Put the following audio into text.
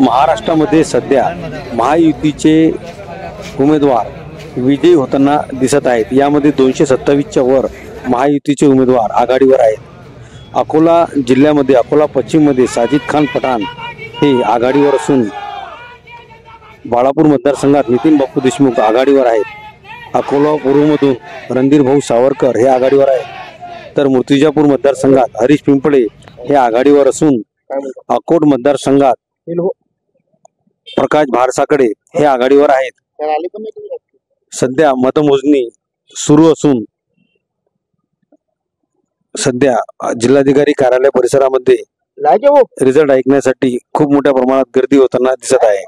महाराष्ट्रामध्ये सध्या महायुतीचे उमेदवार विजयी होताना दिसत आहेत। यामध्ये 227च्या वर महायुतीचे उमेदवार आघाडीवर आहेत। अकोला जिल्ह्यामध्ये अकोला पश्चिम मध्ये साजिद खान पठाण हे आघाडीवर असून बाळापूर मतदारसंघात नितीन बापू देशमुख आघाडीवर आहेत। अकोला पूर्वमधून रणधीर भाऊ सावरकर हे आघाडीवर आहेत, तर मूर्तिजापूर मतदारसंघात हरीश पिंपळे हे आघाडीवर असून अकोट मतदारसंघात प्रकाश भारसाकडे हे आघाडीवर आहेत। सध्या मतमोजणी सुरू असून सध्या जिल्हाधिकारी कार्यालय परिसरामध्ये रिझल्ट ऐकण्यासाठी खूप मोठ्या प्रमाणात गर्दी होताना दिसत आहे।